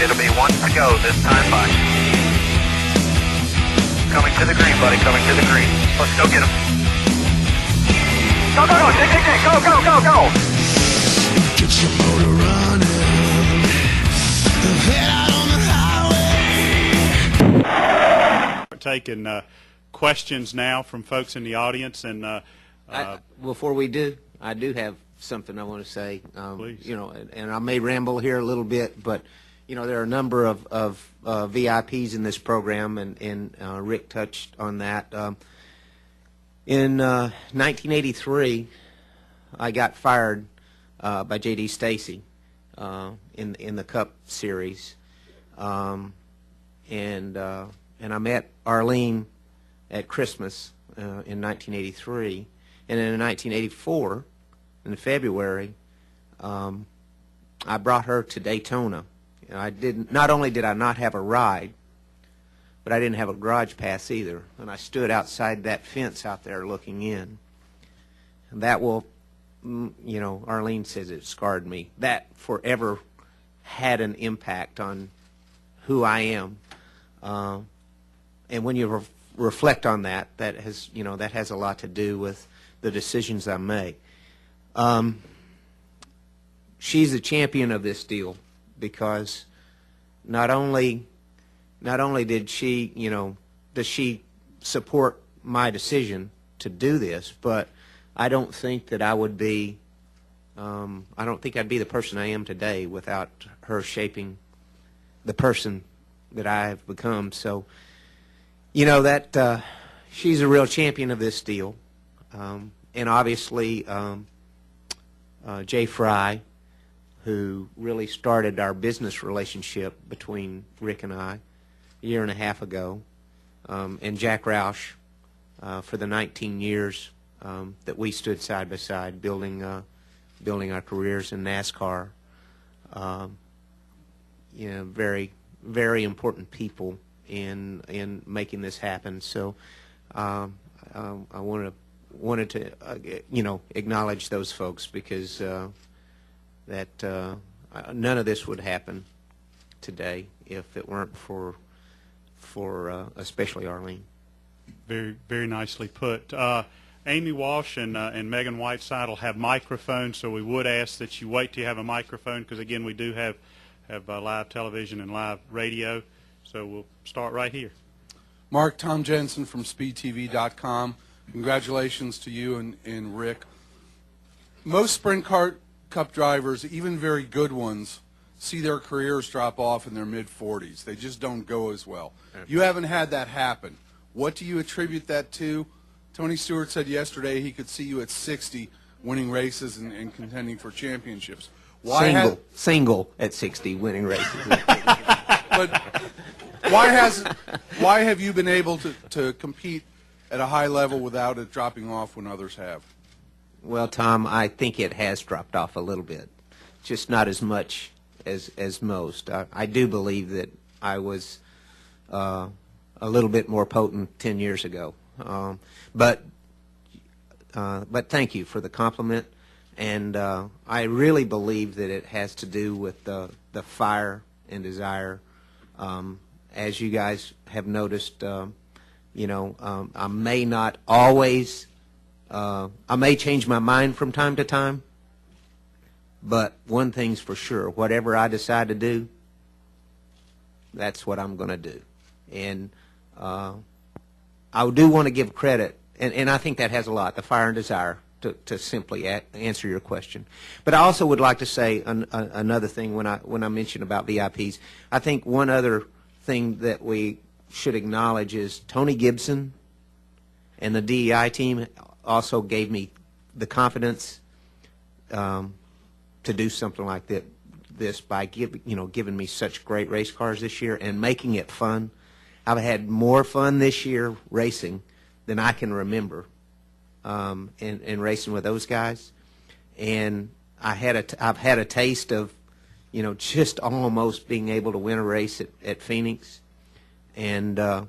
It'll be one to go this time by. Coming to the green, buddy. Coming to the green. Let's go get him. Go, go, go. Dig, dig, dig. Go, go, go, go. Get your motor running. Head out on the highway. We're taking questions now from folks in the audience, and before we do, I do have something I want to say. Please. You know, and I may ramble here a little bit, but you know, there are a number of VIPs in this program, and Rick touched on that. In 1983, I got fired by J.D. Stacy in the Cup Series, and I met Arlene at Christmas in 1983, and in 1984, in February, I brought her to Daytona. I didn't. Not only did I not have a ride, but I didn't have a garage pass either, and I stood outside that fence out there looking in. And that will, you know, Arlene says it scarred me. That forever had an impact on who I am. And when you reflect on that, that has, you know, that has a lot to do with the decisions I make. She's a champion of this deal because not only did she, you know, does she support my decision to do this, but I don't think that I would be, I don't think I'd be the person I am today without her shaping the person that I have become. So, you know, that she's a real champion of this deal. And obviously, Jay Fry, who really started our business relationship between Rick and I a year and a half ago, and Jack Roush for the 19 years that we stood side by side building our careers in NASCAR. You know, very, very important people in making this happen. So I wanted to you know, acknowledge those folks because none of this would happen today if it weren't for especially Arlene. very, very nicely put. Amy Walsh and Megan Whiteside will have microphones, so we would ask that you wait till you have a microphone because, again, we do have live television and live radio. So we'll start right here. Mark, Tom Jensen from SpeedTV.com. Congratulations to you and Rick. Most Sprint Car Cup drivers, even very good ones, see their careers drop off in their mid-40s. They just don't go as well. You haven't had that happen. What do you attribute that to? Tony Stewart said yesterday he could see you at 60 winning races and contending for championships. Single at 60 winning races. But why have you been able to compete at a high level without it dropping off when others have? Well, Tom, I think it has dropped off a little bit, just not as much as most. I do believe that I was a little bit more potent 10 years ago. But thank you for the compliment, and I really believe that it has to do with the fire and desire. As you guys have noticed, you know, I may not always, I may change my mind from time to time, but one thing's for sure, whatever I decide to do, that's what I'm going to do. And I do want to give credit, and I think that has a lot, the fire and desire, to simply answer your question. But I also would like to say another thing when I mention about VIPs. I think one other thing that we should acknowledge is Tony Gibson and the DEI team also gave me the confidence to do something like this by giving me such great race cars this year and making it fun. I've had more fun this year racing than I can remember in racing with those guys, and I've had a taste of, you know, just almost being able to win a race at Phoenix, and I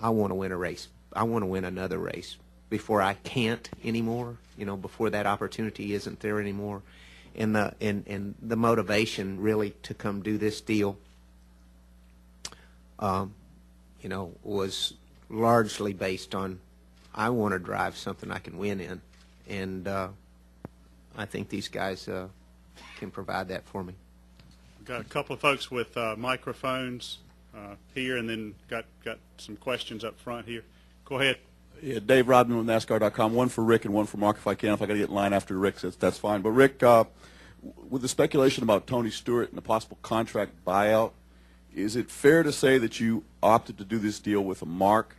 want to win a race. I want to win another race before I can't anymore, you know, before that opportunity isn't there anymore. and the motivation really to come do this deal, you know, was largely based on I want to drive something I can win in, and I think these guys can provide that for me. We've got a couple of folks with microphones here, and then got some questions up front here. Go ahead. Yeah, Dave Rodman with NASCAR.com. One for Rick and one for Mark, if I can. If I got to get in line after Rick, that's fine. But Rick, with the speculation about Tony Stewart and the possible contract buyout, is it fair to say that you opted to do this deal with a Mark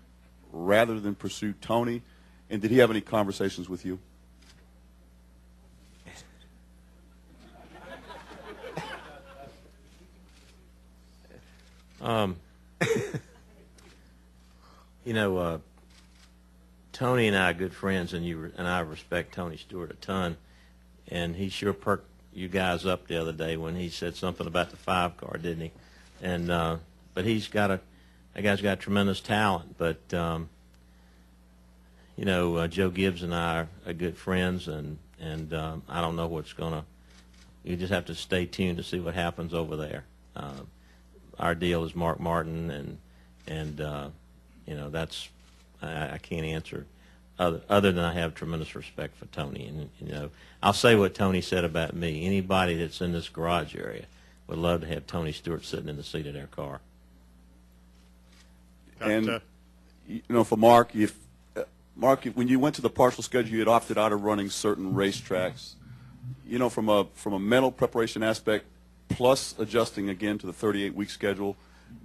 rather than pursue Tony? And did he have any conversations with you? You know, Tony and I are good friends, and I respect Tony Stewart a ton, and he sure perked you guys up the other day when he said something about the 5 car, didn't he? And but that guy's got tremendous talent. But you know, Joe Gibbs and I are good friends, and I don't know what's gonna. You just have to stay tuned to see what happens over there. Our deal is Mark Martin, and you know, that's I can't answer other than I have tremendous respect for Tony. And you know, I'll say what Tony said about me. Anybody that's in this garage area would love to have Tony Stewart sitting in the seat of their car. And you know, for Mark, when you went to the partial schedule, you had opted out of running certain racetracks. You know, from a mental preparation aspect, plus adjusting again to the 38-week schedule,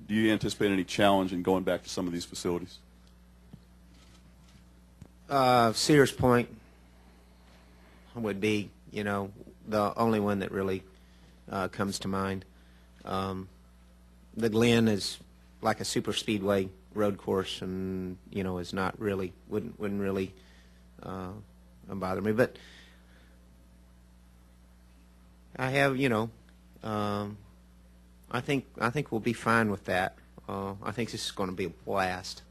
do you anticipate any challenge in going back to some of these facilities? Sears Point would be, you know, the only one that really comes to mind. The Glen is like a super speedway road course, and you know, is not really wouldn't really bother me. But I have, you know, I think we'll be fine with that. I think this is going to be a blast.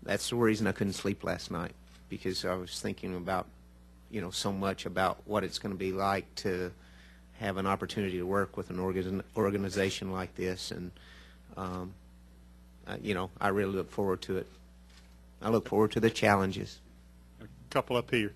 That's the reason I couldn't sleep last night, because I was thinking about, you know, so much about what it's going to be like to have an opportunity to work with an organization like this, and you know, I really look forward to it. I look forward to the challenges. A couple up here.